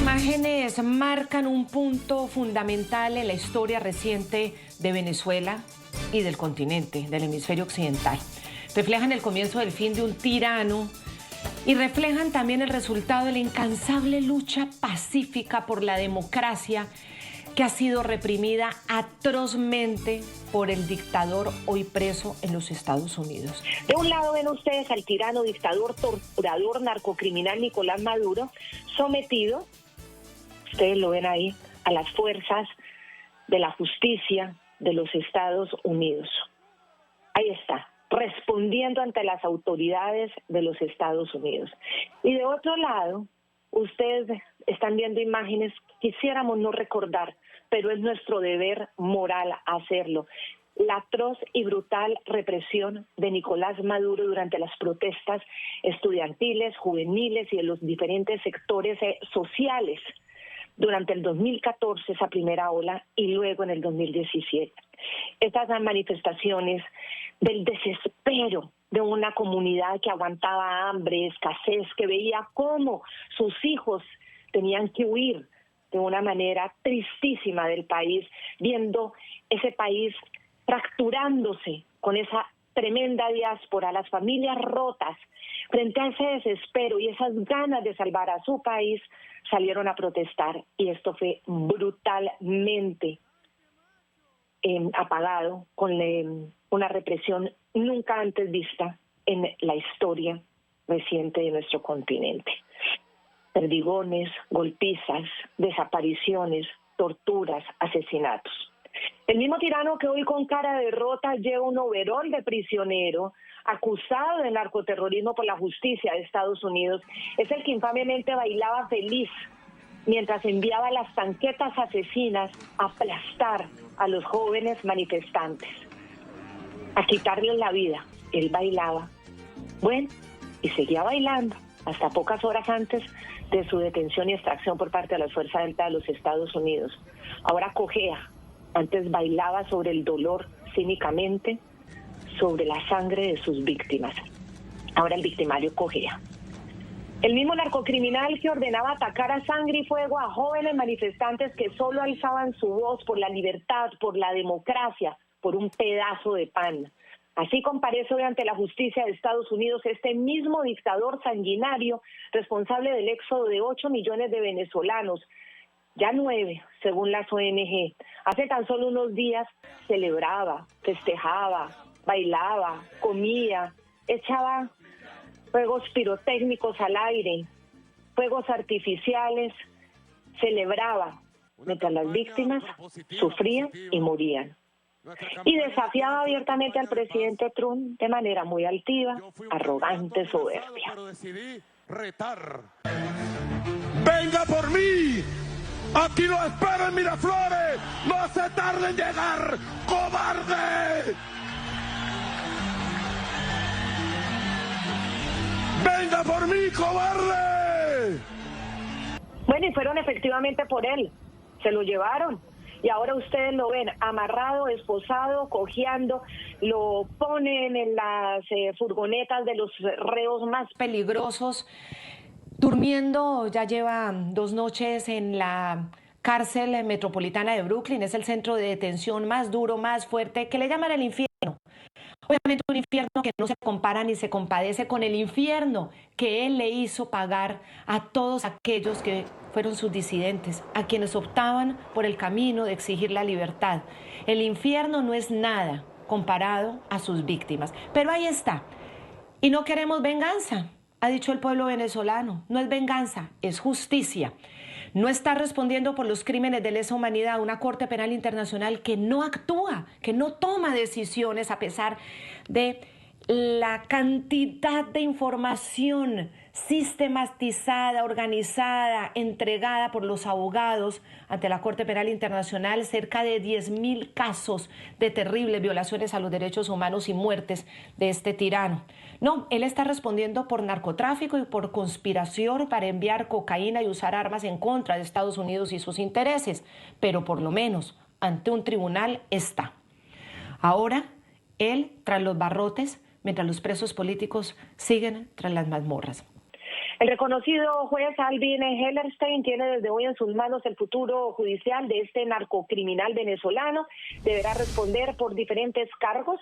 Imágenes marcan un punto fundamental en la historia reciente de Venezuela y del continente, del hemisferio occidental. Reflejan el comienzo del fin de un tirano y reflejan también el resultado de la incansable lucha pacífica por la democracia que ha sido reprimida atrozmente por el dictador hoy preso en los Estados Unidos. De un lado ven ustedes al tirano, dictador, torturador, narcocriminal Nicolás Maduro, sometido, ustedes lo ven ahí, a las fuerzas de la justicia de los Estados Unidos. Ahí está, respondiendo ante las autoridades de los Estados Unidos. Y de otro lado, ustedes están viendo imágenes que quisiéramos no recordar, pero es nuestro deber moral hacerlo. La atroz y brutal represión de Nicolás Maduro durante las protestas estudiantiles, juveniles y de los diferentes sectores sociales durante el 2014, esa primera ola, y luego en el 2017. Estas manifestaciones del desespero de una comunidad que aguantaba hambre, escasez, que veía cómo sus hijos tenían que huir de una manera tristísima del país, viendo ese país fracturándose con esa tremenda diáspora, las familias rotas. Frente a ese desespero y esas ganas de salvar a su país, salieron a protestar, y esto fue brutalmente apagado con una represión nunca antes vista en la historia reciente de nuestro continente. Perdigones, golpizas, desapariciones, torturas, asesinatos. El mismo tirano que hoy con cara de derrota lleva un overol de prisionero, acusado de narcoterrorismo por la justicia de Estados Unidos, es el que infamemente bailaba feliz mientras enviaba las tanquetas asesinas a aplastar a los jóvenes manifestantes, a quitarles la vida. Él bailaba, bueno, y seguía bailando hasta pocas horas antes de su detención y extracción por parte de las Fuerzas Delta de los Estados Unidos. Ahora cojea, antes bailaba sobre el dolor cínicamente, sobre la sangre de sus víctimas. Ahora el victimario cojea. El mismo narcocriminal que ordenaba atacar a sangre y fuego a jóvenes manifestantes que solo alzaban su voz por la libertad, por la democracia, por un pedazo de pan. Así comparece hoy ante la justicia de Estados Unidos este mismo dictador sanguinario responsable del éxodo de 8 millones de venezolanos, ya 9 según las ONG. Hace tan solo unos días celebraba, festejaba, bailaba, comía, echaba fuegos pirotécnicos al aire, fuegos artificiales, celebraba, mientras las víctimas sufrían y morían. Y desafiaba abiertamente al presidente Trump de manera muy altiva, arrogante, soberbia. ¡Venga por mí! ¡Aquí lo espero en Miraflores! ¡No se tarde en llegar, cobarde! ¡Venga por mí, cobarde! Bueno, y fueron efectivamente por él, se lo llevaron. Y ahora ustedes lo ven amarrado, esposado, cojeando, lo ponen en las furgonetas de los reos más Peligrosos, durmiendo, ya lleva 2 noches en la cárcel metropolitana de Brooklyn. Es el centro de detención más duro, más fuerte, que le llaman el infierno. Obviamente un infierno que no se compara ni se compadece con el infierno que él le hizo pagar a todos aquellos que fueron sus disidentes, a quienes optaban por el camino de exigir la libertad. El infierno no es nada comparado a sus víctimas. Pero ahí está. Y no queremos venganza, ha dicho el pueblo venezolano. No es venganza, es justicia. No está respondiendo por los crímenes de lesa humanidad una Corte Penal Internacional que no actúa, que no toma decisiones a pesar de la cantidad de información sistematizada, organizada, entregada por los abogados ante la Corte Penal Internacional, cerca de 10.000 casos de terribles violaciones a los derechos humanos y muertes de este tirano. No, él está respondiendo por narcotráfico y por conspiración para enviar cocaína y usar armas en contra de Estados Unidos y sus intereses, pero por lo menos ante un tribunal está. Ahora, él tras los barrotes, mientras los presos políticos siguen tras las mazmorras. El reconocido juez Alvin Hellerstein tiene desde hoy en sus manos el futuro judicial de este narcocriminal venezolano. Deberá responder por diferentes cargos,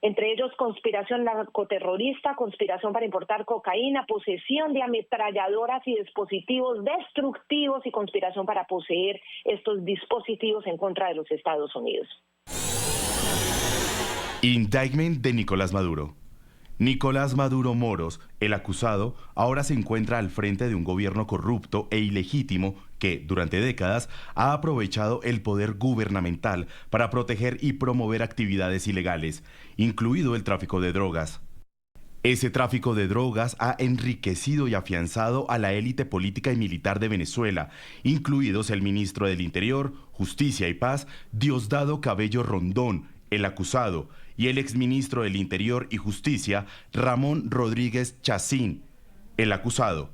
entre ellos conspiración narcoterrorista, conspiración para importar cocaína, posesión de ametralladoras y dispositivos destructivos y conspiración para poseer estos dispositivos en contra de los Estados Unidos. Indictment de Nicolás Maduro. Nicolás Maduro Moros, el acusado, ahora se encuentra al frente de un gobierno corrupto e ilegítimo que, durante décadas, ha aprovechado el poder gubernamental para proteger y promover actividades ilegales, incluido el tráfico de drogas. Ese tráfico de drogas ha enriquecido y afianzado a la élite política y militar de Venezuela, incluidos el ministro del Interior, Justicia y Paz, Diosdado Cabello Rondón, el acusado, y el exministro del Interior y Justicia, Ramón Rodríguez Chacín, el acusado.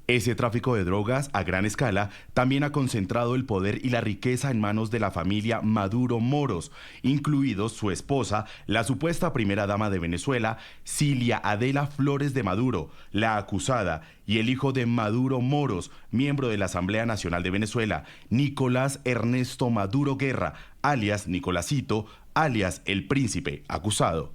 Ese tráfico de drogas a gran escala también ha concentrado el poder y la riqueza en manos de la familia Maduro Moros, incluidos su esposa, la supuesta primera dama de Venezuela, Cilia Adela Flores de Maduro, la acusada, y el hijo de Maduro Moros, miembro de la Asamblea Nacional de Venezuela, Nicolás Ernesto Maduro Guerra, alias Nicolásito, alias El Príncipe, acusado.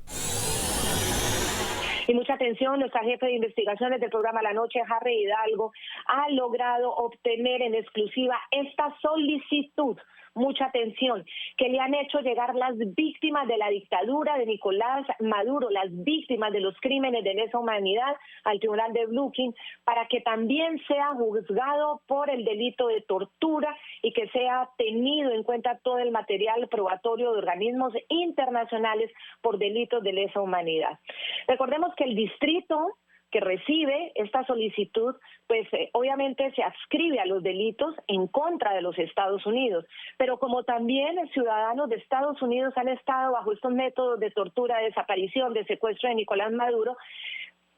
Y mucha atención, nuestra jefe de investigaciones del programa La Noche, Harry Hidalgo, ha logrado obtener en exclusiva esta solicitud, mucha atención, que le han hecho llegar las víctimas de la dictadura de Nicolás Maduro, las víctimas de los crímenes de lesa humanidad al Tribunal de Brooklyn, para que también sea juzgado por el delito de tortura y que sea tenido en cuenta todo el material probatorio de organismos internacionales por delitos de lesa humanidad. Recordemos que el distrito que recibe esta solicitud, pues obviamente se adscribe a los delitos en contra de los Estados Unidos, pero como también ciudadanos de Estados Unidos han estado bajo estos métodos de tortura, de desaparición, de secuestro de Nicolás Maduro,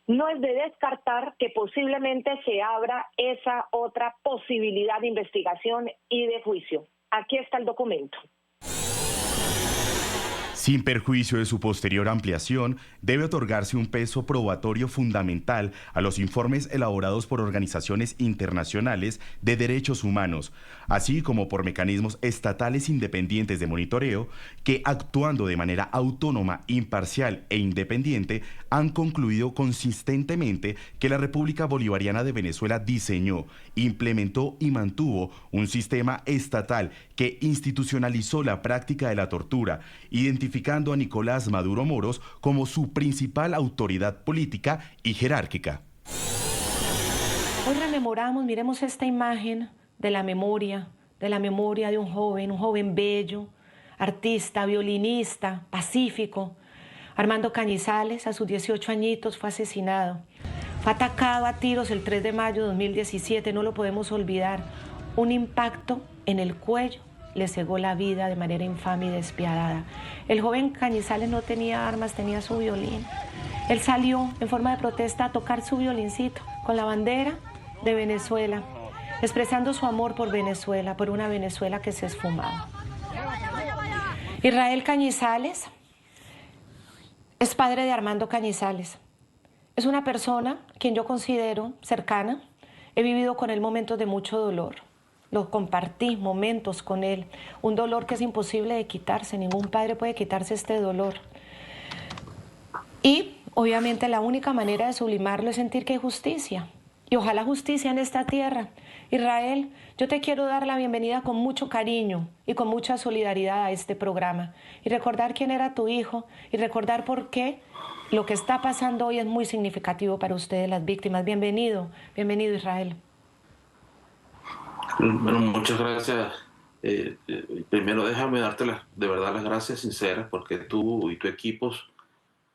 no es de descartar que posiblemente se abra esa otra posibilidad de investigación y de juicio. Aquí está el documento. Sin perjuicio de su posterior ampliación, debe otorgarse un peso probatorio fundamental a los informes elaborados por organizaciones internacionales de derechos humanos, así como por mecanismos estatales independientes de monitoreo que, actuando de manera autónoma, imparcial e independiente, han concluido consistentemente que la República Bolivariana de Venezuela diseñó, implementó y mantuvo un sistema estatal que institucionalizó la práctica de la tortura, identificando a Nicolás Maduro Moros como su principal autoridad política y jerárquica. Hoy rememoramos, miremos esta imagen de la memoria de un joven bello, artista, violinista, pacífico. Armando Cañizales, a sus 18 añitos, fue asesinado. Fue atacado a tiros el 3 de mayo de 2017, no lo podemos olvidar. Un impacto en el cuello le cegó la vida de manera infame y despiadada. El joven Cañizales no tenía armas, tenía su violín. Él salió en forma de protesta a tocar su violincito con la bandera de Venezuela, expresando su amor por Venezuela, por una Venezuela que se esfumaba. Israel Cañizales es padre de Armando Cañizales. Es una persona quien yo considero cercana. He vivido con él momentos de mucho dolor. Lo compartí, momentos con él. Un dolor que es imposible de quitarse. Ningún padre puede quitarse este dolor. Y, obviamente, la única manera de sublimarlo es sentir que hay justicia. Y ojalá justicia en esta tierra. Israel, yo te quiero dar la bienvenida con mucho cariño y con mucha solidaridad a este programa. Y recordar quién era tu hijo y recordar por qué lo que está pasando hoy es muy significativo para ustedes, las víctimas. Bienvenido, bienvenido Israel. Bueno, muchas gracias. Primero déjame darte de verdad las gracias sinceras porque tú y tu equipo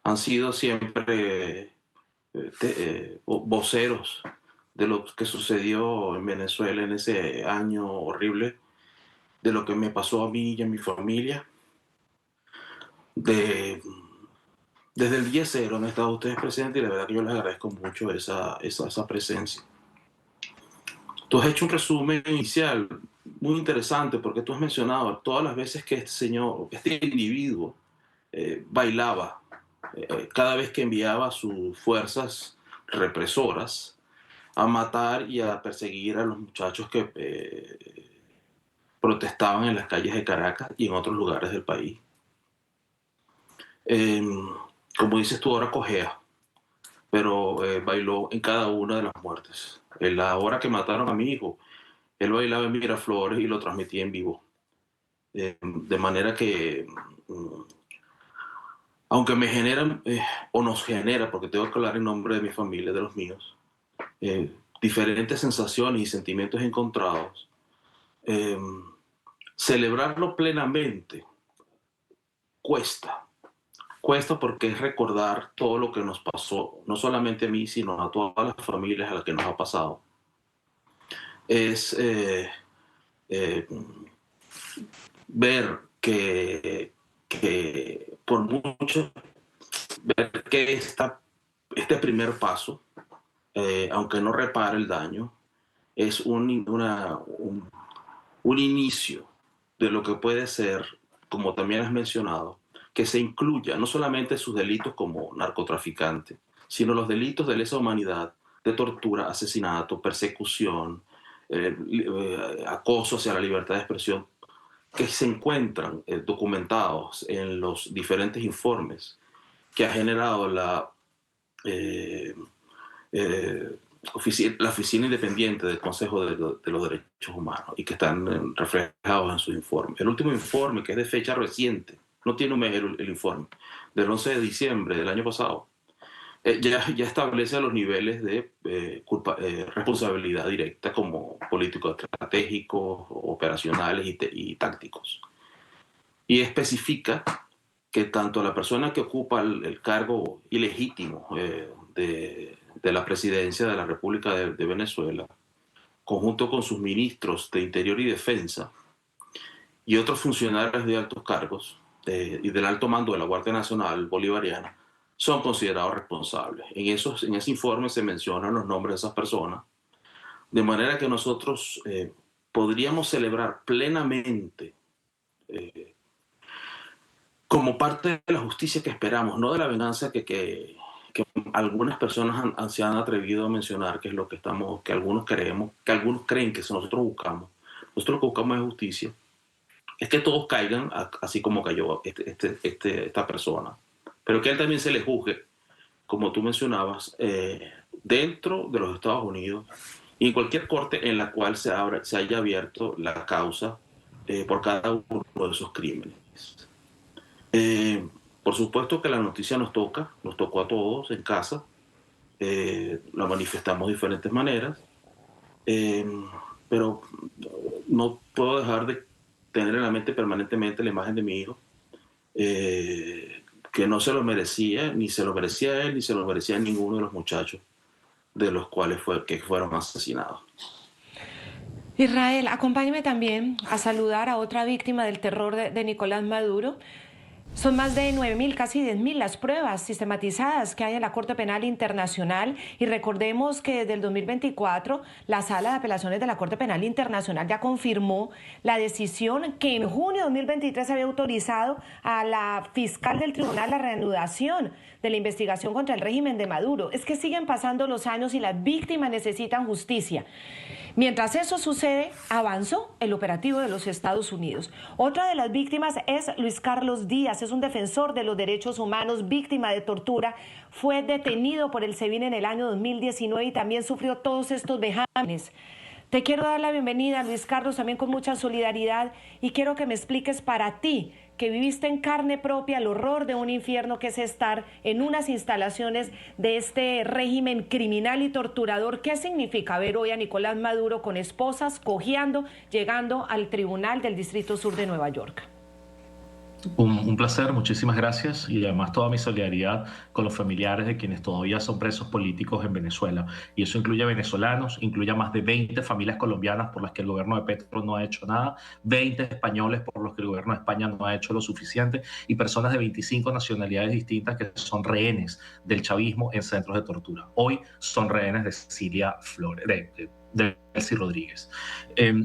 han sido siempre voceros de lo que sucedió en Venezuela en ese año horrible, de lo que me pasó a mí y a mi familia. Desde el día cero han estado ustedes presentes y la verdad que yo les agradezco mucho esa presencia. Tú has hecho un resumen inicial muy interesante porque tú has mencionado todas las veces que este individuo bailaba, cada vez que enviaba sus fuerzas represoras a matar y a perseguir a los muchachos que protestaban en las calles de Caracas y en otros lugares del país. Como dices tú, ahora cojea, pero bailó en cada una de las muertes. En la hora que mataron a mi hijo, él bailaba en Miraflores y lo transmitía en vivo. De manera que, aunque me generan, o nos genera, porque tengo que hablar en nombre de mi familia, de los míos, diferentes sensaciones y sentimientos encontrados, celebrarlo plenamente cuesta porque es recordar todo lo que nos pasó, no solamente a mí, sino a todas las familias a las que nos ha pasado. Es ver que por mucho, ver que este primer paso, aunque no repare el daño, es un inicio de lo que puede ser, como también has mencionado, que se incluya no solamente sus delitos como narcotraficante, sino los delitos de lesa humanidad, de tortura, asesinato, persecución, acoso hacia la libertad de expresión, que se encuentran documentados en los diferentes informes que ha generado la Oficina Independiente del Consejo de los Derechos Humanos y que están reflejados en sus informes. El último informe, que es de fecha reciente, no tiene un mes el informe, del 11 de diciembre del año pasado, ya establece los niveles de responsabilidad directa como políticos estratégicos, operacionales y tácticos. Y especifica que tanto la persona que ocupa el cargo ilegítimo de la presidencia de la República de Venezuela, conjunto con sus ministros de Interior y Defensa y otros funcionarios de altos cargos y del alto mando de la Guardia Nacional Bolivariana, son considerados responsables. En ese informe se mencionan los nombres de esas personas, de manera que nosotros podríamos celebrar plenamente como parte de la justicia que esperamos, no de la venganza que algunas personas se han atrevido a mencionar, que es lo que algunos creemos, que algunos creen que nosotros buscamos. Nosotros lo que buscamos es justicia. Es que todos caigan así como cayó esta persona, pero que a él también se le juzgue, como tú mencionabas, dentro de los Estados Unidos y en cualquier corte en la cual se haya abierto la causa por cada uno de esos crímenes. Por supuesto que la noticia nos tocó a todos en casa, la manifestamos de diferentes maneras, pero no puedo dejar de tener en la mente permanentemente la imagen de mi hijo, que no se lo merecía, ni se lo merecía él, ni se lo merecía ninguno de los muchachos de los cuales fueron asesinados. Israel, acompáñame también a saludar a otra víctima del terror de Nicolás Maduro. Son más de 9.000, casi 10.000 las pruebas sistematizadas que hay en la Corte Penal Internacional y recordemos que desde el 2024 la Sala de Apelaciones de la Corte Penal Internacional ya confirmó la decisión que en junio de 2023 había autorizado a la fiscal del tribunal la reanudación de la investigación contra el régimen de Maduro. Es que siguen pasando los años y las víctimas necesitan justicia. Mientras eso sucede, avanzó el operativo de los Estados Unidos. Otra de las víctimas es Luis Carlos Díaz, es un defensor de los derechos humanos, víctima de tortura. Fue detenido por el SEBIN en el año 2019 y también sufrió todos estos vejámenes. Te quiero dar la bienvenida, Luis Carlos, también con mucha solidaridad, y quiero que me expliques para ti, que viviste en carne propia el horror de un infierno que es estar en unas instalaciones de este régimen criminal y torturador. ¿Qué significa ver hoy a Nicolás Maduro con esposas cojeando, llegando al tribunal del Distrito Sur de Nueva York? Un placer, muchísimas gracias, y además toda mi solidaridad con los familiares de quienes todavía son presos políticos en Venezuela. Y eso incluye venezolanos, incluye a más de 20 familias colombianas por las que el gobierno de Petro no ha hecho nada, 20 españoles por los que el gobierno de España no ha hecho lo suficiente, y personas de 25 nacionalidades distintas que son rehenes del chavismo en centros de tortura. Hoy son rehenes de Cilia Flores, de Delcy Rodríguez.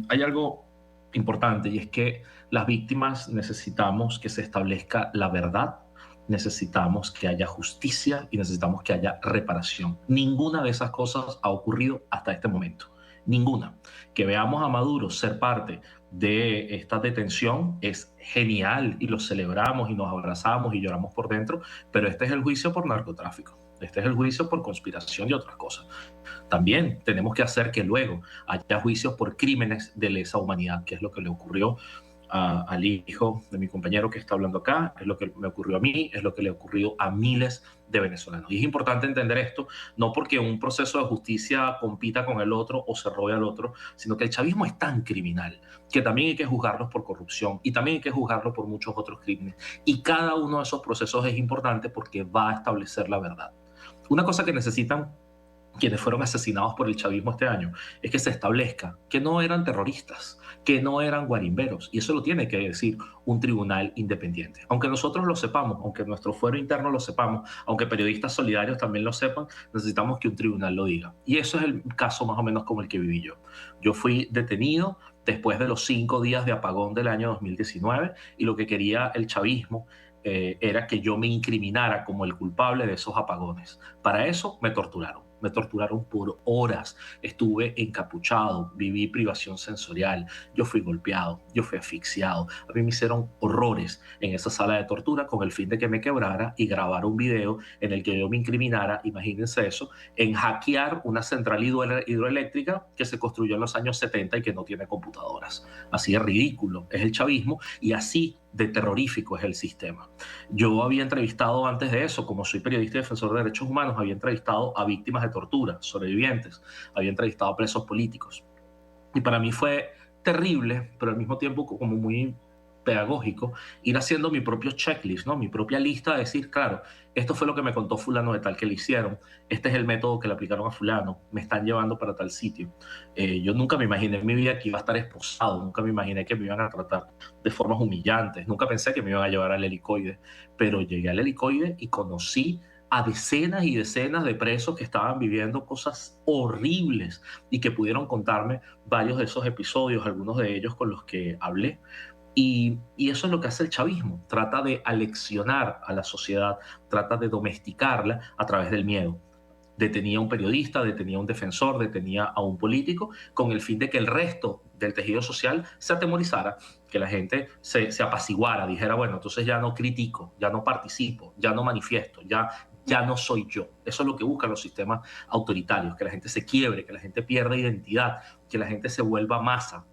Hay algo importante, y es que las víctimas necesitamos que se establezca la verdad necesitamos que haya justicia y necesitamos que haya reparación. Ninguna de esas cosas ha ocurrido hasta este momento. Ninguna. Que veamos a Maduro ser parte de esta detención es genial y lo celebramos y nos abrazamos y lloramos por dentro, pero este es el juicio por narcotráfico. Este es el juicio por conspiración y otras cosas. También tenemos que hacer que luego haya juicios por crímenes de lesa humanidad, que es lo que le ocurrió al hijo de mi compañero que está hablando acá, es lo que me ocurrió a mí, es lo que le ha ocurrido a miles de venezolanos. Y es importante entender esto, no porque un proceso de justicia compita con el otro o se robe al otro, sino que el chavismo es tan criminal que también hay que juzgarlos por corrupción y también hay que juzgarlos por muchos otros crímenes. Y cada uno de esos procesos es importante porque va a establecer la verdad. Una cosa que necesitan quienes fueron asesinados por el chavismo este año es que se establezca que no eran terroristas, que no eran guarimberos, y eso lo tiene que decir un tribunal independiente. Aunque nosotros lo sepamos, aunque nuestro fuero interno lo sepamos, aunque periodistas solidarios también lo sepan, necesitamos que un tribunal lo diga. Y eso es el caso más o menos como el que viví yo. Yo fui detenido después de los 5 días de apagón del año 2019 y lo que quería el chavismo era que yo me incriminara como el culpable de esos apagones. Para eso me torturaron por horas, estuve encapuchado, viví privación sensorial, yo fui golpeado, yo fui asfixiado, a mí me hicieron horrores en esa sala de tortura con el fin de que me quebrara y grabara un video en el que yo me incriminara, imagínense eso, en hackear una central hidroeléctrica que se construyó en los años 70 y que no tiene computadoras. Así de ridículo es el chavismo y así de terrorífico es el sistema. Yo había entrevistado antes de eso, como soy periodista y defensor de derechos humanos, había entrevistado a víctimas de tortura, sobrevivientes, había entrevistado a presos políticos. Y para mí fue terrible, pero al mismo tiempo como muy pedagógico, ir haciendo mi propio checklist, ¿no? Mi propia lista de decir, claro, esto fue lo que me contó fulano de tal que le hicieron, este es el método que le aplicaron a fulano, me están llevando para tal sitio. Yo nunca me imaginé en mi vida que iba a estar esposado, nunca me imaginé que me iban a tratar de formas humillantes, nunca pensé que me iban a llevar al helicoide, pero llegué al helicoide y conocí a decenas y decenas de presos que estaban viviendo cosas horribles y que pudieron contarme varios de esos episodios, algunos de ellos con los que hablé. Y eso es lo que hace el chavismo, trata de aleccionar a la sociedad, trata de domesticarla a través del miedo. Detenía a un periodista, detenía a un defensor, detenía a un político, con el fin de que el resto del tejido social se atemorizara, que la gente se apaciguara, dijera, bueno, entonces ya no critico, ya no participo, ya no manifiesto, ya no soy yo. Eso es lo que buscan los sistemas autoritarios, que la gente se quiebre, que la gente pierda identidad, que la gente se vuelva masa,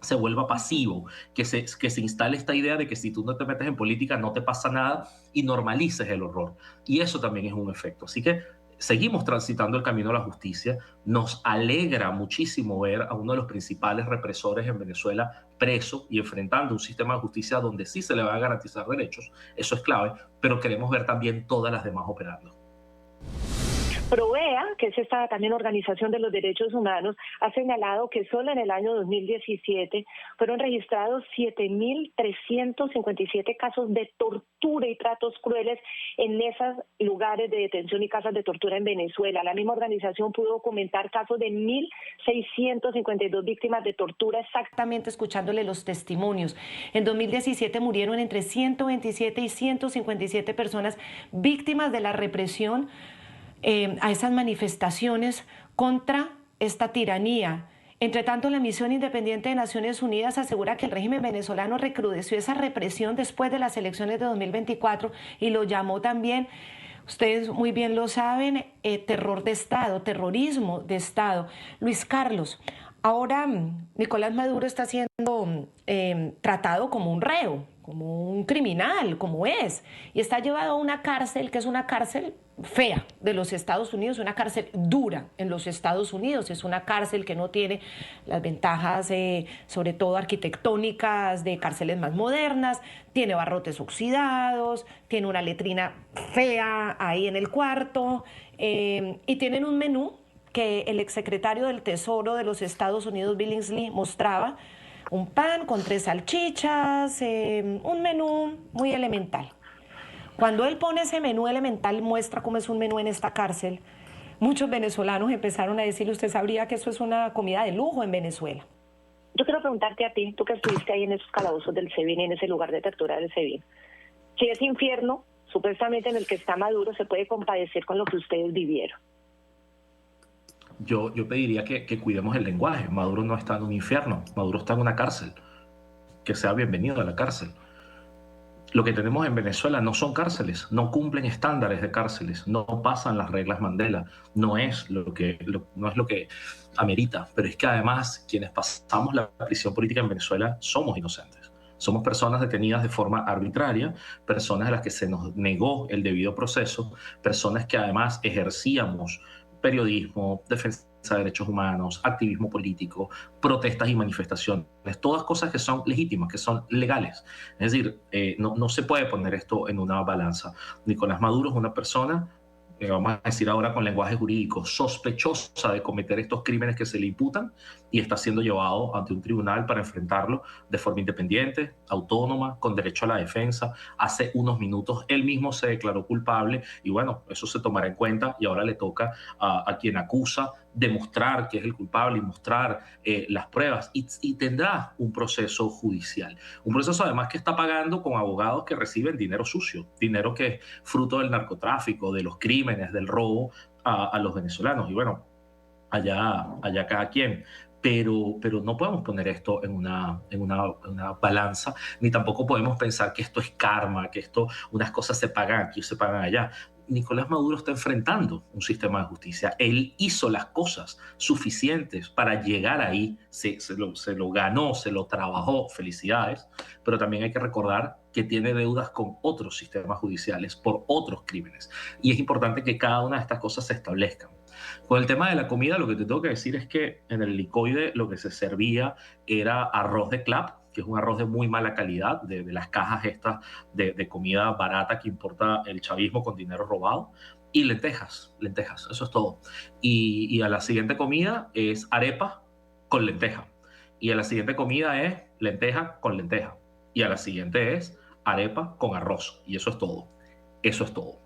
se vuelva pasivo, que se instale esta idea de que si tú no te metes en política no te pasa nada y normalices el horror. Y eso también es un efecto. Así que seguimos transitando el camino de la justicia. Nos alegra muchísimo ver a uno de los principales represores en Venezuela preso y enfrentando un sistema de justicia donde sí se le van a garantizar derechos. Eso es clave, pero queremos ver también todas las demás operando. Provea, que es esta también organización de los derechos humanos, ha señalado que solo en el año 2017 fueron registrados 7.357 casos de tortura y tratos crueles en esos lugares de detención y casas de tortura en Venezuela. La misma organización pudo documentar casos de 1.652 víctimas de tortura. Exactamente, escuchándole los testimonios. En 2017 murieron entre 127 y 157 personas víctimas de la represión a esas manifestaciones contra esta tiranía. Entre tanto, la Misión Independiente de Naciones Unidas asegura que el régimen venezolano recrudeció esa represión después de las elecciones de 2024 y lo llamó también, ustedes muy bien lo saben, terror de Estado, terrorismo de Estado. Luis Carlos, ahora Nicolás Maduro está siendo tratado como un reo, como un criminal, como es, y está llevado a una cárcel que es una cárcel fea de los Estados Unidos, una cárcel dura en los Estados Unidos, es una cárcel que no tiene las ventajas, sobre todo arquitectónicas, de cárceles más modernas, tiene barrotes oxidados, tiene una letrina fea ahí en el cuarto, y tienen un menú que el exsecretario del Tesoro de los Estados Unidos, Billingsley, mostraba, un pan con 3 salchichas, un menú muy elemental. Cuando él pone ese menú elemental, muestra cómo es un menú en esta cárcel, muchos venezolanos empezaron a decirle, ¿usted sabría que eso es una comida de lujo en Venezuela? Yo quiero preguntarte a ti, tú que estuviste ahí en esos calabozos del SEBIN, en ese lugar de tortura del SEBIN, si ese infierno supuestamente en el que está Maduro, se puede compadecer con lo que ustedes vivieron. Yo pediría que cuidemos el lenguaje. Maduro no está en un infierno, Maduro está en una cárcel. Que sea bienvenido a la cárcel. Lo que tenemos en Venezuela no son cárceles, no cumplen estándares de cárceles, no pasan las reglas Mandela, no es lo que amerita, pero es que además quienes pasamos la prisión política en Venezuela somos inocentes. Somos personas detenidas de forma arbitraria, personas a las que se nos negó el debido proceso, personas que además ejercíamos periodismo, defensa de derechos humanos, activismo político, protestas y manifestaciones, todas cosas que son legítimas, que son legales. Es decir, no se puede poner esto en una balanza. Nicolás Maduro es una persona, vamos a decir ahora con lenguaje jurídico, sospechosa de cometer estos crímenes que se le imputan y está siendo llevado ante un tribunal para enfrentarlo de forma independiente, autónoma, con derecho a la defensa. Hace unos minutos él mismo se declaró culpable y bueno, eso se tomará en cuenta y ahora le toca a quien acusa demostrar que es el culpable y mostrar las pruebas y tendrá un proceso judicial. Un proceso además que está pagando con abogados que reciben dinero sucio, dinero que es fruto del narcotráfico, de los crímenes, del robo a los venezolanos. Y bueno, allá cada quien. Pero no podemos poner esto en una balanza, ni tampoco podemos pensar que esto es karma, que unas cosas se pagan aquí o se pagan allá. Nicolás Maduro está enfrentando un sistema de justicia. Él hizo las cosas suficientes para llegar ahí, se lo ganó, se lo trabajó, felicidades, pero también hay que recordar que tiene deudas con otros sistemas judiciales por otros crímenes. Y es importante que cada una de estas cosas se establezcan. Con el tema de la comida, lo que te tengo que decir es que en el Helicoide lo que se servía era arroz de clap, que es un arroz de muy mala calidad, de las cajas estas de comida barata que importa el chavismo con dinero robado, y lentejas, eso es todo. Y a la siguiente comida es arepa con lenteja, y a la siguiente comida es lenteja con lenteja, y a la siguiente es arepa con arroz, y eso es todo. Eso es todo.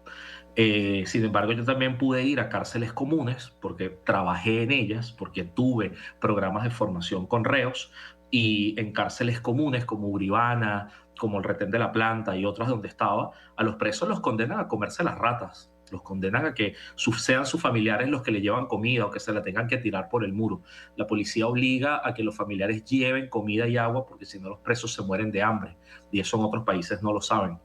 Sin embargo, yo también pude ir a cárceles comunes porque trabajé en ellas, porque tuve programas de formación con reos, y en cárceles comunes como Uribana, como el Retén de la Planta y otras donde estaba, a los presos los condenan a comerse las ratas, los condenan a que sean sus familiares los que le llevan comida o que se la tengan que tirar por el muro. La policía obliga a que los familiares lleven comida y agua porque si no los presos se mueren de hambre, y eso en otros países no lo saben.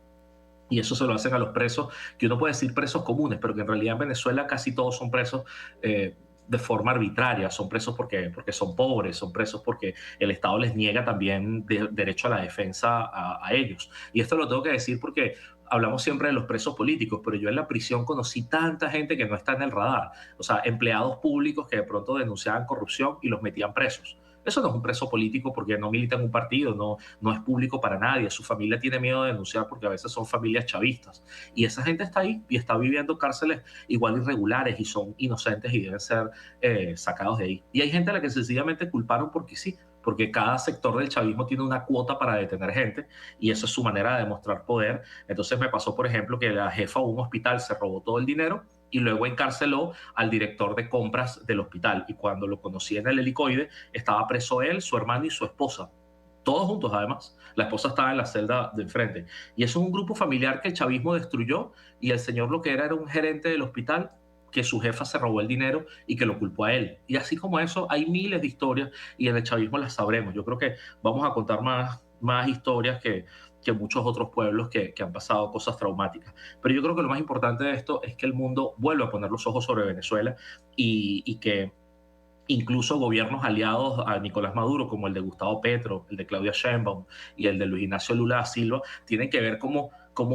Y eso se lo hacen a los presos, que uno puede decir presos comunes, pero que en realidad en Venezuela casi todos son presos de forma arbitraria, son presos porque son pobres, son presos porque el Estado les niega también derecho a la defensa a ellos. Y esto lo tengo que decir porque hablamos siempre de los presos políticos, pero yo en la prisión conocí tanta gente que no está en el radar, o sea, empleados públicos que de pronto denunciaban corrupción y los metían presos. Eso no es un preso político porque no milita en un partido, no es público para nadie. Su familia tiene miedo de denunciar porque a veces son familias chavistas. Y esa gente está ahí y está viviendo cárceles igual irregulares y son inocentes y deben ser sacados de ahí. Y hay gente a la que sencillamente culparon porque sí, porque cada sector del chavismo tiene una cuota para detener gente y esa es su manera de demostrar poder. Entonces me pasó, por ejemplo, que la jefa de un hospital se robó todo el dinero y luego encarceló al director de compras del hospital. Y cuando lo conocí en el Helicoide, estaba preso él, su hermano y su esposa. Todos juntos, además. La esposa estaba en la celda de enfrente. Y eso es un grupo familiar que el chavismo destruyó y el señor lo que era un gerente del hospital que su jefa se robó el dinero y que lo culpó a él. Y así como eso, hay miles de historias y en el chavismo las sabremos. Yo creo que vamos a contar más historias que muchos otros pueblos que han pasado cosas traumáticas. Pero yo creo que lo más importante de esto es que el mundo vuelva a poner los ojos sobre Venezuela y que incluso gobiernos aliados a Nicolás Maduro, como el de Gustavo Petro, el de Claudia Sheinbaum y el de Luis Ignacio Lula da Silva, tienen que ver cómo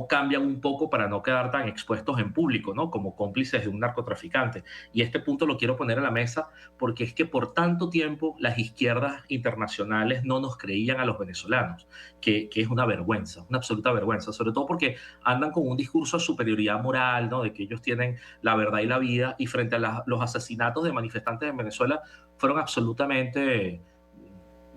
cambian un poco para no quedar tan expuestos en público, ¿no? Como cómplices de un narcotraficante. Y este punto lo quiero poner en la mesa porque es que por tanto tiempo las izquierdas internacionales no nos creían a los venezolanos, que es una vergüenza, una absoluta vergüenza, sobre todo porque andan con un discurso de superioridad moral, ¿no? De que ellos tienen la verdad y la vida, y frente a los asesinatos de manifestantes en Venezuela fueron absolutamente,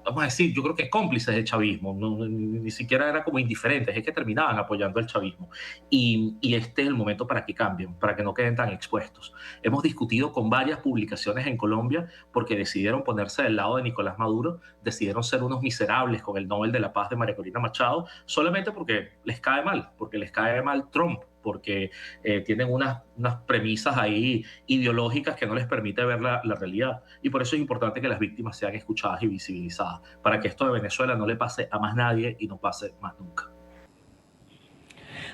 vamos a decir, yo creo que cómplices del chavismo, ni siquiera era como indiferentes, es que terminaban apoyando el chavismo. Y este es el momento para que cambien, para que no queden tan expuestos. Hemos discutido con varias publicaciones en Colombia porque decidieron ponerse del lado de Nicolás Maduro, decidieron ser unos miserables con el Nobel de la Paz de María Corina Machado, solamente porque les cae mal Trump. porque tienen unas premisas ahí ideológicas que no les permite ver la realidad. Y por eso es importante que las víctimas sean escuchadas y visibilizadas, para que esto de Venezuela no le pase a más nadie y no pase más nunca.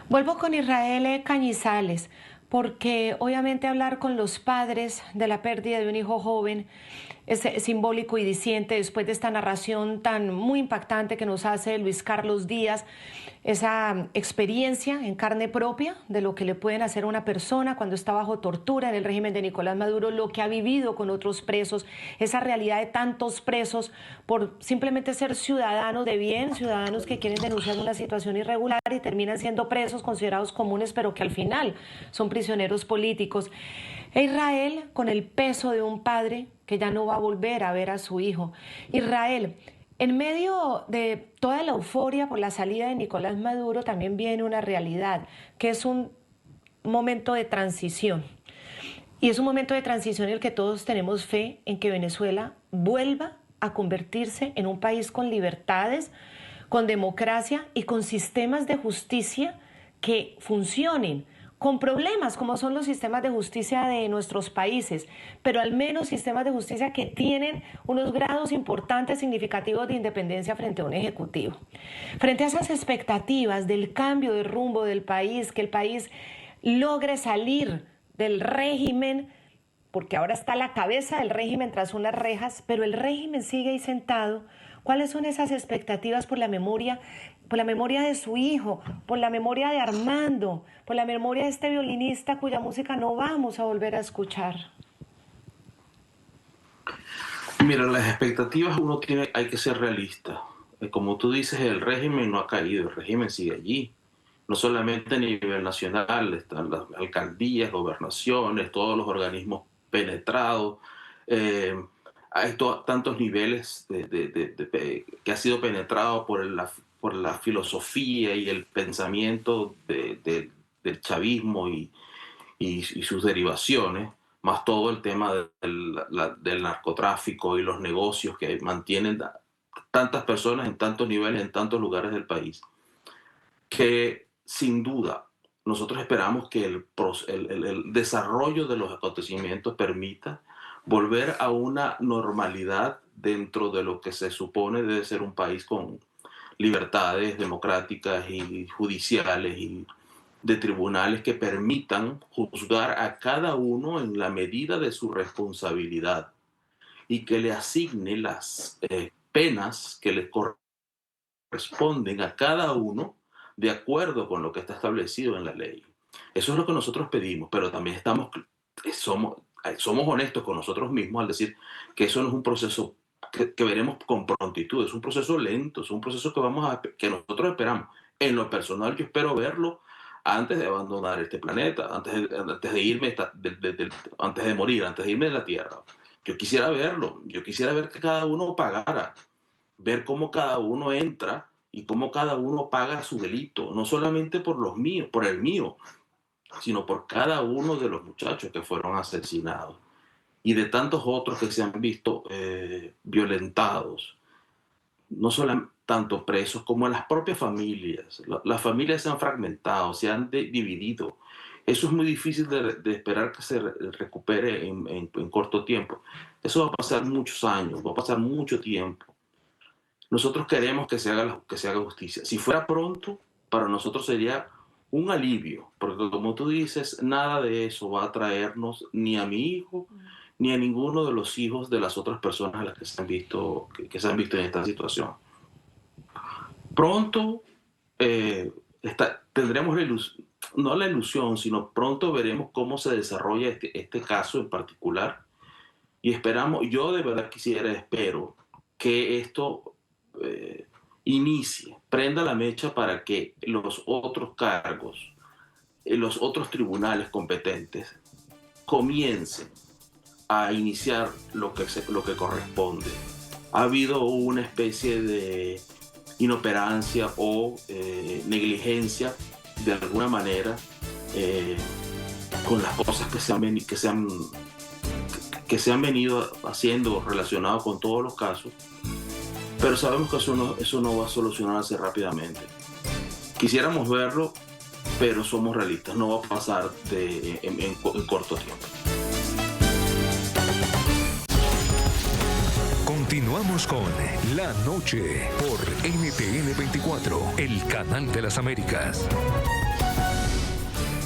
Vuelvo con Israel Cañizales, porque obviamente hablar con los padres de la pérdida de un hijo joven es simbólico y diciente después de esta narración tan muy impactante que nos hace Luis Carlos Díaz, esa experiencia en carne propia de lo que le pueden hacer a una persona cuando está bajo tortura en el régimen de Nicolás Maduro, lo que ha vivido con otros presos, esa realidad de tantos presos por simplemente ser ciudadanos de bien, ciudadanos que quieren denunciar una situación irregular y terminan siendo presos considerados comunes, pero que al final son prisioneros políticos. E Israel, con el peso de un padre que ya no va a volver a ver a su hijo. Israel, en medio de toda la euforia por la salida de Nicolás Maduro, también viene una realidad, que es un momento de transición. Y es un momento de transición en el que todos tenemos fe en que Venezuela vuelva a convertirse en un país con libertades, con democracia y con sistemas de justicia que funcionen, con problemas como son los sistemas de justicia de nuestros países, pero al menos sistemas de justicia que tienen unos grados importantes, significativos de independencia frente a un ejecutivo. Frente a esas expectativas del cambio de rumbo del país, que el país logre salir del régimen, porque ahora está la cabeza del régimen tras unas rejas, pero el régimen sigue ahí sentado. ¿Cuáles son esas expectativas por la memoria de su hijo, por la memoria de Armando, por la memoria de este violinista cuya música no vamos a volver a escuchar? Mira, las expectativas hay que ser realista. Como tú dices, el régimen no ha caído, el régimen sigue allí. No solamente a nivel nacional, están las alcaldías, gobernaciones, todos los organismos penetrados. Hay tantos niveles que ha sido penetrado por la filosofía y el pensamiento del chavismo y sus derivaciones, más todo el tema del narcotráfico y los negocios que mantienen tantas personas en tantos niveles, en tantos lugares del país, que sin duda nosotros esperamos que el desarrollo de los acontecimientos permita volver a una normalidad dentro de lo que se supone debe ser un país con libertades democráticas y judiciales y de tribunales que permitan juzgar a cada uno en la medida de su responsabilidad y que le asigne las penas que le corresponden a cada uno de acuerdo con lo que está establecido en la ley. Eso es lo que nosotros pedimos, pero también somos honestos con nosotros mismos al decir que eso no es un proceso que veremos con prontitud, es un proceso lento, es un proceso que nosotros esperamos. En lo personal yo espero verlo antes de abandonar este planeta, antes de irme, antes de morir, antes de irme de la Tierra. Yo quisiera verlo, yo quisiera ver que cada uno pagara, ver cómo cada uno entra y cómo cada uno paga su delito, no solamente por el mío, sino por cada uno de los muchachos que fueron asesinados y de tantos otros que se han visto violentados, no solamente tanto presos como las propias familias. Las familias se han fragmentado, se han dividido. Eso es muy difícil de esperar que se recupere en corto tiempo. Eso va a pasar muchos años, va a pasar mucho tiempo. Nosotros queremos que se haga justicia. Si fuera pronto, para nosotros sería un alivio, porque como tú dices, nada de eso va a traernos ni a mi hijo, ni a ninguno de los hijos de las otras personas a las que se han visto en esta situación. Pronto tendremos no la ilusión, sino pronto veremos cómo se desarrolla este caso en particular. Y yo de verdad espero que esto prenda la mecha para que los otros cargos, los otros tribunales competentes comiencen a iniciar lo que corresponde. Ha habido una especie de inoperancia o negligencia de alguna manera con las cosas que se han venido haciendo relacionadas con todos los casos, pero sabemos que eso no va a solucionarse rápidamente. Quisiéramos verlo pero somos realistas, no va a pasar en corto tiempo. Continuamos con La Noche por NTN 24, el canal de las Américas.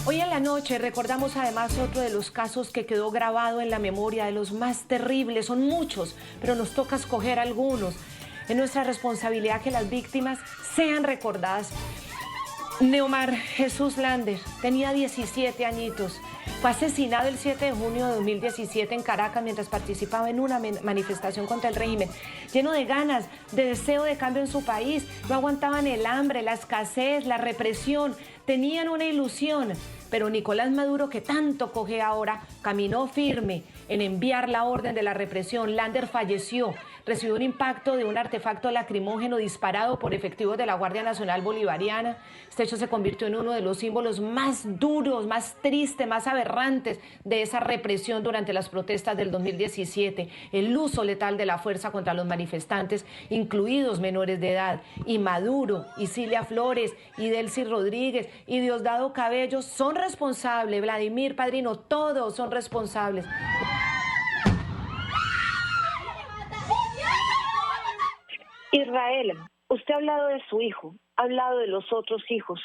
Hoy en la noche recordamos además otro de los casos que quedó grabado en la memoria, de los más terribles. Son muchos, pero nos toca escoger algunos. Es nuestra responsabilidad que las víctimas sean recordadas. Neomar Jesús Lander tenía 17 añitos. Fue asesinado el 7 de junio de 2017 en Caracas mientras participaba en una manifestación contra el régimen. Lleno de ganas, de deseo de cambio en su país, no aguantaban el hambre, la escasez, la represión. Tenían una ilusión, pero Nicolás Maduro, que tanto coge ahora, caminó firme en enviar la orden de la represión. Lander falleció, recibió un impacto de un artefacto lacrimógeno disparado por efectivos de la Guardia Nacional Bolivariana. Este hecho se convirtió en uno de los símbolos más duros, más tristes, más aberrantes de esa represión durante las protestas del 2017. El uso letal de la fuerza contra los manifestantes, incluidos menores de edad. Y Maduro, y Cilia Flores, y Delcy Rodríguez, y Diosdado Cabello son responsables. Vladimir Padrino, todos son responsables. Israel, usted ha hablado de su hijo, ha hablado de los otros hijos.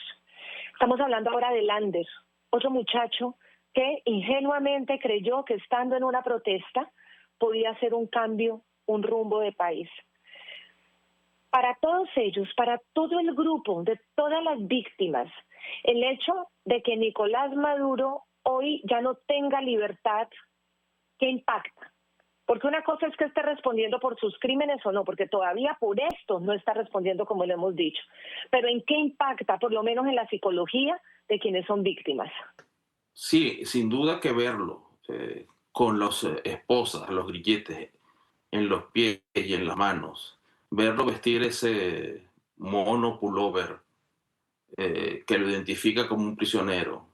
Estamos hablando ahora de Lander, otro muchacho que ingenuamente creyó que estando en una protesta podía hacer un cambio, un rumbo de país. Para todos ellos, para todo el grupo, de todas las víctimas, el hecho de que Nicolás Maduro hoy ya no tenga libertad, ¿qué impacta? Porque una cosa es que esté respondiendo por sus crímenes o no, porque todavía por esto no está respondiendo como lo hemos dicho. Pero ¿en qué impacta, por lo menos en la psicología de quienes son víctimas? Sí, sin duda que verlo con las esposas, los grilletes en los pies y en las manos, verlo vestir ese mono pullover que lo identifica como un prisionero,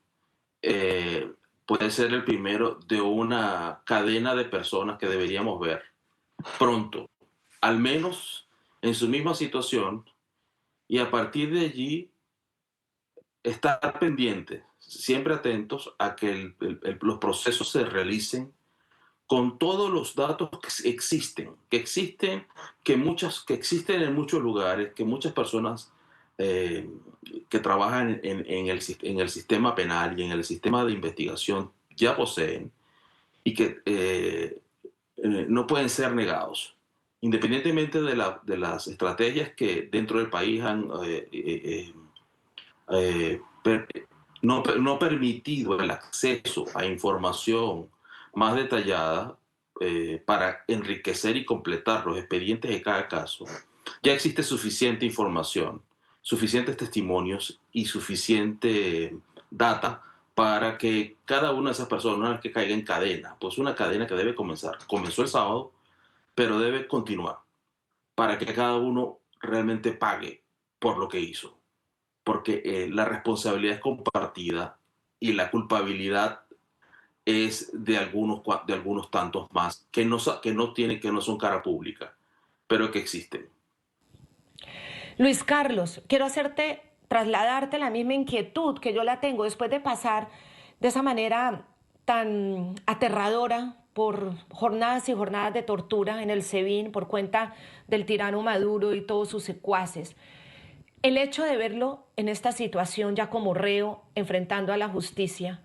puede ser el primero de una cadena de personas que deberíamos ver pronto, al menos en su misma situación, y a partir de allí estar pendientes, siempre atentos a que los procesos se realicen con todos los datos que existen en muchos lugares, que muchas personas que trabajan en el sistema penal y en el sistema de investigación ya poseen y que no pueden ser negados, independientemente de las estrategias que dentro del país han no permitido el acceso a información más detallada para enriquecer y completar los expedientes de cada caso. Ya existe suficiente información, suficientes testimonios y suficiente data para que cada una de esas personas que caiga en cadena, pues una cadena que debe comenzar. Comenzó el sábado, pero debe continuar para que cada uno realmente pague por lo que hizo. Porque la responsabilidad es compartida y la culpabilidad es de algunos tantos más que no son cara pública, pero que existen. Luis Carlos, quiero trasladarte la misma inquietud que yo la tengo después de pasar de esa manera tan aterradora por jornadas y jornadas de tortura en el SEBIN por cuenta del tirano Maduro y todos sus secuaces. El hecho de verlo en esta situación ya como reo, enfrentando a la justicia,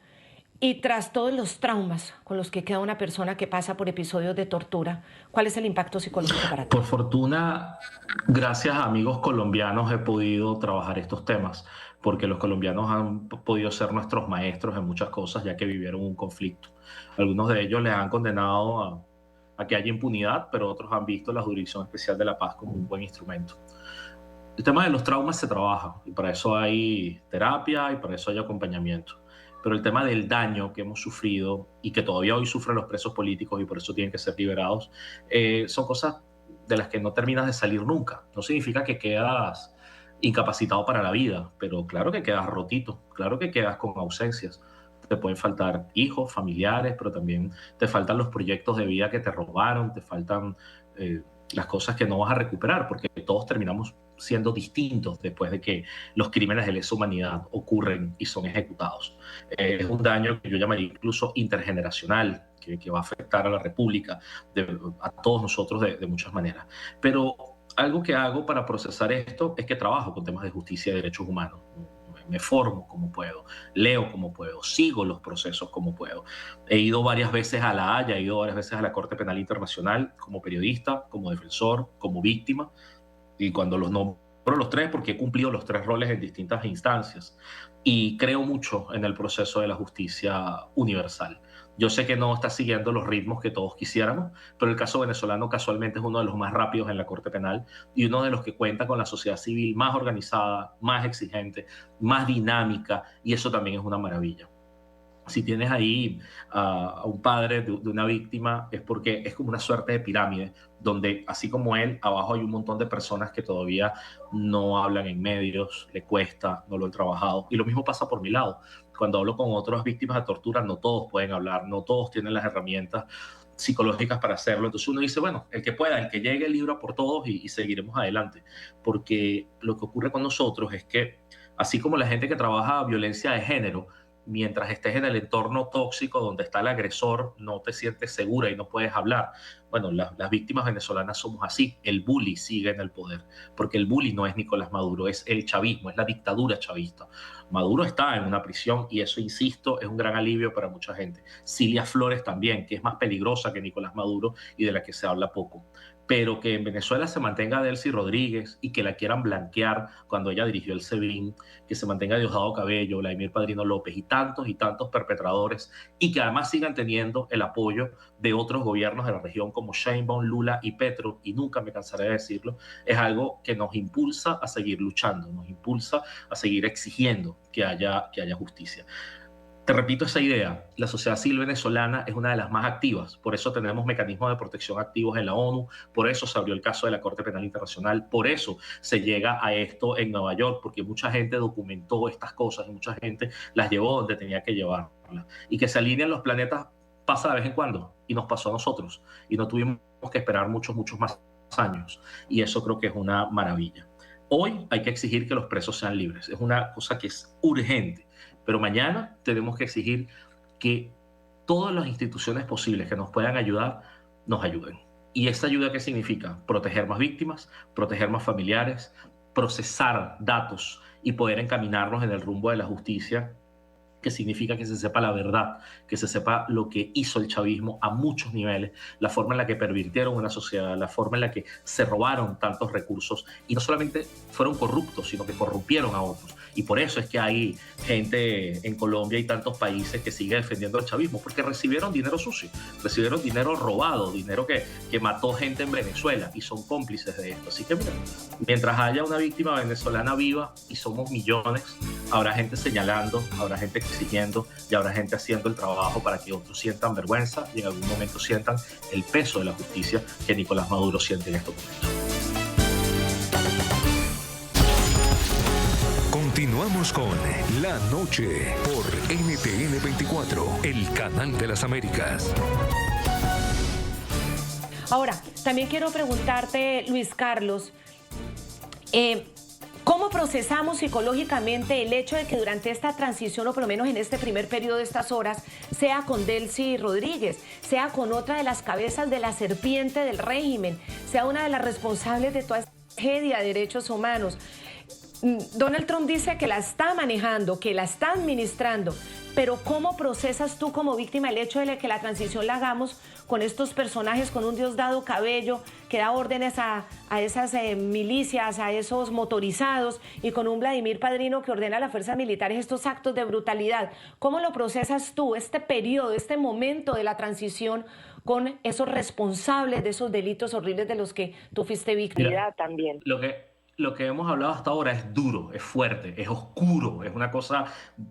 y tras todos los traumas con los que queda una persona que pasa por episodios de tortura, ¿cuál es el impacto psicológico para ti? Por fortuna, gracias a amigos colombianos he podido trabajar estos temas, porque los colombianos han podido ser nuestros maestros en muchas cosas, ya que vivieron un conflicto. Algunos de ellos les han condenado a que haya impunidad, pero otros han visto la Jurisdicción Especial de la Paz como un buen instrumento. El tema de los traumas se trabaja, y para eso hay terapia y para eso hay acompañamiento. Pero el tema del daño que hemos sufrido y que todavía hoy sufren los presos políticos y por eso tienen que ser liberados, son cosas de las que no terminas de salir nunca. No significa que quedas incapacitado para la vida, pero claro que quedas rotito, claro que quedas con ausencias. Te pueden faltar hijos, familiares, pero también te faltan los proyectos de vida que te robaron, te faltan las cosas que no vas a recuperar, porque todos terminamos siendo distintos después de que los crímenes de lesa humanidad ocurren y son ejecutados. Es un daño que yo llamaría incluso intergeneracional, que va a afectar a la República, a todos nosotros de muchas maneras. Pero algo que hago para procesar esto es que trabajo con temas de justicia y derechos humanos. Me formo como puedo, leo como puedo, sigo los procesos como puedo. He ido varias veces a La Haya, he ido varias veces a la Corte Penal Internacional como periodista, como defensor, como víctima, y cuando los nombro los tres, porque he cumplido los tres roles en distintas instancias, y creo mucho en el proceso de la justicia universal. Yo sé que no está siguiendo los ritmos que todos quisiéramos, pero el caso venezolano casualmente es uno de los más rápidos en la Corte Penal y uno de los que cuenta con la sociedad civil más organizada, más exigente, más dinámica, y eso también es una maravilla. Si tienes ahí a un padre de una víctima, es porque es como una suerte de pirámide, donde así como él, abajo hay un montón de personas que todavía no hablan en medios, le cuesta, no lo han trabajado. Y lo mismo pasa por mi lado. Cuando hablo con otras víctimas de tortura, no todos pueden hablar, no todos tienen las herramientas psicológicas para hacerlo. Entonces uno dice, bueno, el que pueda, el que llegue, libra por todos y seguiremos adelante. Porque lo que ocurre con nosotros es que, así como la gente que trabaja violencia de género, mientras estés en el entorno tóxico donde está el agresor, no te sientes segura y no puedes hablar. Bueno, las víctimas venezolanas somos así. El bully sigue en el poder, porque el bully no es Nicolás Maduro, es el chavismo, es la dictadura chavista. Maduro está en una prisión y eso, insisto, es un gran alivio para mucha gente. Cilia Flores también, que es más peligrosa que Nicolás Maduro y de la que se habla poco. Pero que en Venezuela se mantenga Delcy Rodríguez y que la quieran blanquear cuando ella dirigió el SEBIN, que se mantenga Diosdado Cabello, Vladimir Padrino López y tantos perpetradores, y que además sigan teniendo el apoyo de otros gobiernos de la región como Sheinbaum, Lula y Petro, y nunca me cansaré de decirlo, es algo que nos impulsa a seguir luchando, nos impulsa a seguir exigiendo que haya justicia. Te repito esa idea, la sociedad civil venezolana es una de las más activas, por eso tenemos mecanismos de protección activos en la ONU, por eso se abrió el caso de la Corte Penal Internacional, por eso se llega a esto en Nueva York, porque mucha gente documentó estas cosas y mucha gente las llevó donde tenía que llevarlas. Y que se alinean los planetas pasa de vez en cuando, y nos pasó a nosotros, y no tuvimos que esperar muchos más años, y eso creo que es una maravilla. Hoy hay que exigir que los presos sean libres, es una cosa que es urgente. Pero mañana tenemos que exigir que todas las instituciones posibles que nos puedan ayudar, nos ayuden. ¿Y esta ayuda qué significa? Proteger más víctimas, proteger más familiares, procesar datos y poder encaminarnos en el rumbo de la justicia, que significa que se sepa la verdad, que se sepa lo que hizo el chavismo a muchos niveles, la forma en la que pervirtieron una sociedad, la forma en la que se robaron tantos recursos y no solamente fueron corruptos, sino que corrompieron a otros. Y por eso es que hay gente en Colombia y tantos países que sigue defendiendo el chavismo, porque recibieron dinero sucio, recibieron dinero robado, dinero que mató gente en Venezuela y son cómplices de esto. Así que mira, mientras haya una víctima venezolana viva y somos millones, habrá gente señalando, habrá gente exigiendo y habrá gente haciendo el trabajo para que otros sientan vergüenza y en algún momento sientan el peso de la justicia que Nicolás Maduro siente en estos momentos. Continuamos con La Noche por NTN 24, el canal de las Américas. Ahora, también quiero preguntarte, Luis Carlos, ¿cómo procesamos psicológicamente el hecho de que durante esta transición, o por lo menos en este primer periodo de estas horas, sea con Delcy Rodríguez, sea con otra de las cabezas de la serpiente del régimen, sea una de las responsables de toda esta tragedia de derechos humanos? Donald Trump dice que la está manejando, que la está administrando, pero ¿cómo procesas tú como víctima el hecho de que la transición la hagamos con estos personajes, con un Diosdado Cabello que da órdenes a esas milicias, a esos motorizados, y con un Vladimir Padrino que ordena a las fuerzas militares estos actos de brutalidad? ¿Cómo lo procesas tú, este periodo, este momento de la transición, con esos responsables de esos delitos horribles de los que tú fuiste víctima? Mira, también. Lo que hemos hablado hasta ahora es duro, es fuerte, es oscuro, es una cosa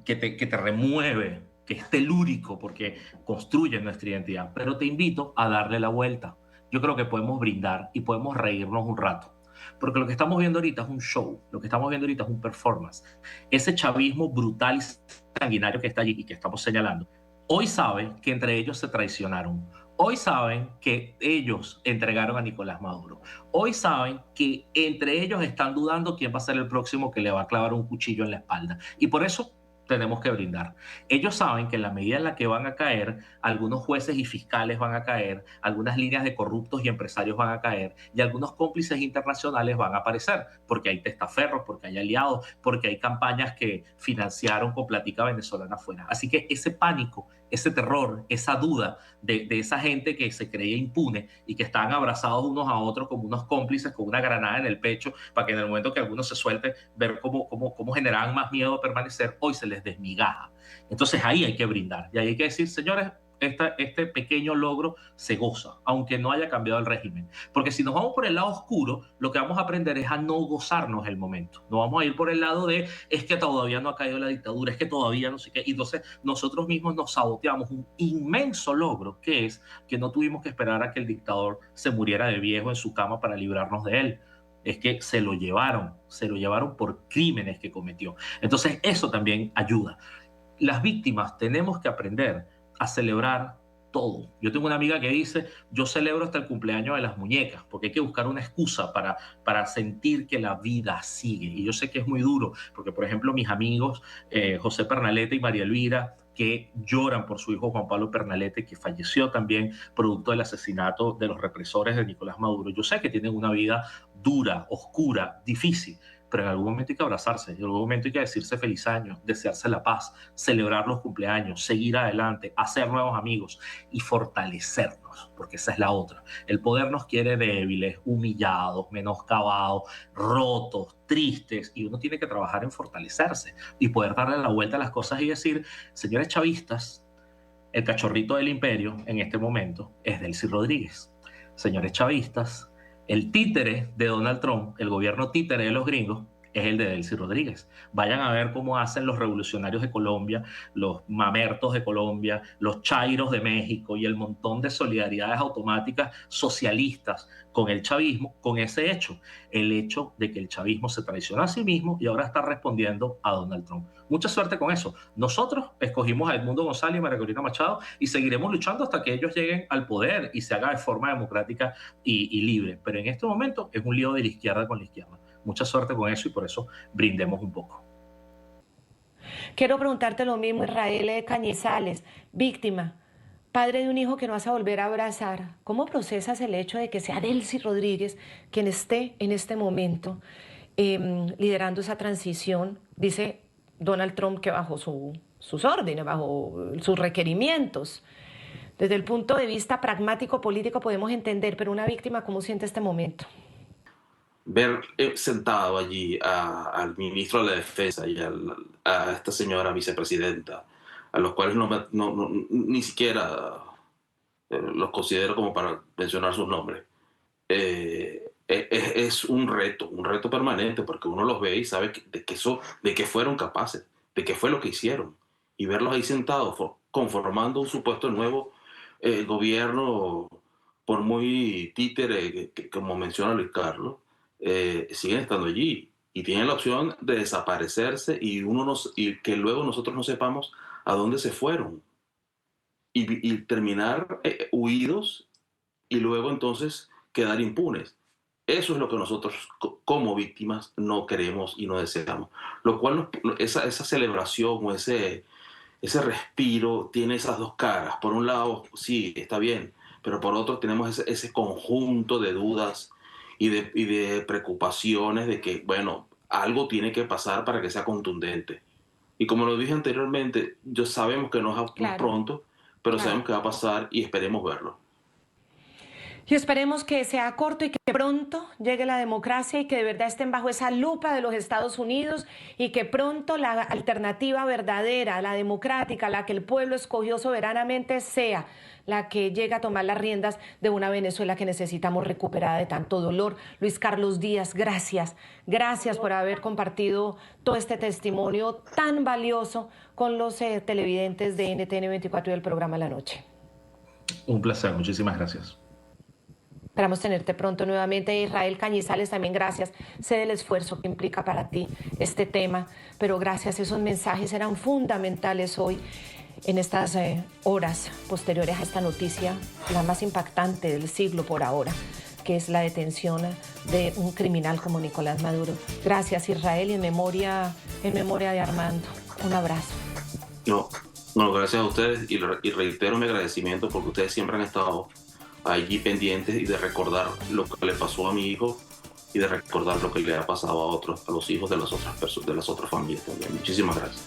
que te remueve, que es telúrico porque construye nuestra identidad. Pero te invito a darle la vuelta. Yo creo que podemos brindar y podemos reírnos un rato. Porque lo que estamos viendo ahorita es un show, lo que estamos viendo ahorita es un performance. Ese chavismo brutal y sanguinario que está allí y que estamos señalando, hoy sabe que entre ellos se traicionaron. Hoy saben que ellos entregaron a Nicolás Maduro. Hoy saben que entre ellos están dudando quién va a ser el próximo que le va a clavar un cuchillo en la espalda. Y por eso tenemos que brindar. Ellos saben que en la medida en la que van a caer, algunos jueces y fiscales van a caer, algunas líneas de corruptos y empresarios van a caer, y algunos cómplices internacionales van a aparecer, porque hay testaferros, porque hay aliados, porque hay campañas que financiaron con plática venezolana afuera. Así que ese pánico, ese terror, esa duda de esa gente que se creía impune y que estaban abrazados unos a otros como unos cómplices con una granada en el pecho para que en el momento que alguno se suelte, ver cómo generaban más miedo a permanecer, hoy se les desmigaja. Entonces ahí hay que brindar y ahí hay que decir, señores, este pequeño logro se goza, aunque no haya cambiado el régimen. Porque si nos vamos por el lado oscuro, lo que vamos a aprender es a no gozarnos el momento. No vamos a ir por el lado de, es que todavía no ha caído la dictadura, es que todavía no sé qué. Y entonces nosotros mismos nos saboteamos un inmenso logro, que es que no tuvimos que esperar a que el dictador se muriera de viejo en su cama para librarnos de él. Es que se lo llevaron por crímenes que cometió. Entonces eso también ayuda. Las víctimas tenemos que aprender a celebrar todo. Yo tengo una amiga que dice, yo celebro hasta el cumpleaños de las muñecas, porque hay que buscar una excusa para sentir que la vida sigue. Y yo sé que es muy duro, porque por ejemplo mis amigos José Pernalete y María Elvira, que lloran por su hijo Juan Pablo Pernalete, que falleció también producto del asesinato de los represores de Nicolás Maduro. Yo sé que tienen una vida dura, oscura, difícil, pero en algún momento hay que abrazarse, en algún momento hay que decirse feliz año, desearse la paz, celebrar los cumpleaños, seguir adelante, hacer nuevos amigos y fortalecernos, porque esa es la otra. El poder nos quiere débiles, humillados, menoscabados, rotos, tristes, y uno tiene que trabajar en fortalecerse y poder darle la vuelta a las cosas y decir, señores chavistas, el cachorrito del imperio en este momento es Delcy Rodríguez. Señores chavistas, el títere de Donald Trump, el gobierno títere de los gringos, es el de Delcy Rodríguez. Vayan a ver cómo hacen los revolucionarios de Colombia, los mamertos de Colombia, los chairos de México y el montón de solidaridades automáticas socialistas con el chavismo, con ese hecho, el hecho de que el chavismo se traicionó a sí mismo y ahora está respondiendo a Donald Trump. Mucha suerte con eso. Nosotros escogimos a Edmundo González y María Corina Machado y seguiremos luchando hasta que ellos lleguen al poder y se haga de forma democrática y libre. Pero en este momento es un lío de la izquierda con la izquierda. Mucha suerte con eso y por eso brindemos un poco. Quiero preguntarte lo mismo, Israel Cañizales, víctima, padre de un hijo que no vas a volver a abrazar. ¿Cómo procesas el hecho de que sea Delcy Rodríguez quien esté en este momento liderando esa transición? Dice Donald Trump que bajo sus órdenes, bajo sus requerimientos. Desde el punto de vista pragmático político podemos entender, pero una víctima, ¿cómo siente este momento? Ver sentado allí al ministro de la Defensa y a esta señora vicepresidenta, a los cuales ni siquiera los considero como para mencionar sus nombres, es un reto permanente, porque uno los ve y sabe de qué fueron capaces, de qué fue lo que hicieron, y verlos ahí sentados conformando un supuesto nuevo gobierno, por muy títere que como menciona Luis Carlos, siguen estando allí y tienen la opción de desaparecerse y que luego nosotros no sepamos a dónde se fueron y terminar huidos y luego entonces quedar impunes. Eso es lo que nosotros como víctimas no queremos y no deseamos. Lo cual esa celebración o ese respiro tiene esas dos caras. Por un lado, sí, está bien, pero por otro tenemos ese conjunto de dudas y de preocupaciones de que, bueno, algo tiene que pasar para que sea contundente. Y como lo dije anteriormente, sabemos que no es pronto, pero sabemos que va a pasar y esperemos verlo. Y esperemos que sea corto y que pronto llegue la democracia y que de verdad estén bajo esa lupa de los Estados Unidos y que pronto la alternativa verdadera, la democrática, la que el pueblo escogió soberanamente, sea la que llegue a tomar las riendas de una Venezuela que necesitamos recuperada de tanto dolor. Luis Carlos Díaz, gracias. Gracias por haber compartido todo este testimonio tan valioso con los televidentes de NTN 24 y del programa La Noche. Un placer, muchísimas gracias. Esperamos tenerte pronto nuevamente. Israel Cañizales, también gracias. Sé del esfuerzo que implica para ti este tema, pero gracias, esos mensajes eran fundamentales hoy. en estas horas posteriores a esta noticia, la más impactante del siglo por ahora, que es la detención de un criminal como Nicolás Maduro. Gracias, Israel, y en memoria de Armando. Un abrazo. No, gracias a ustedes y reitero mi agradecimiento porque ustedes siempre han estado allí pendientes y de recordar lo que le pasó a mi hijo y de recordar lo que le ha pasado a los hijos de las otras personas, de las otras familias también. Muchísimas gracias.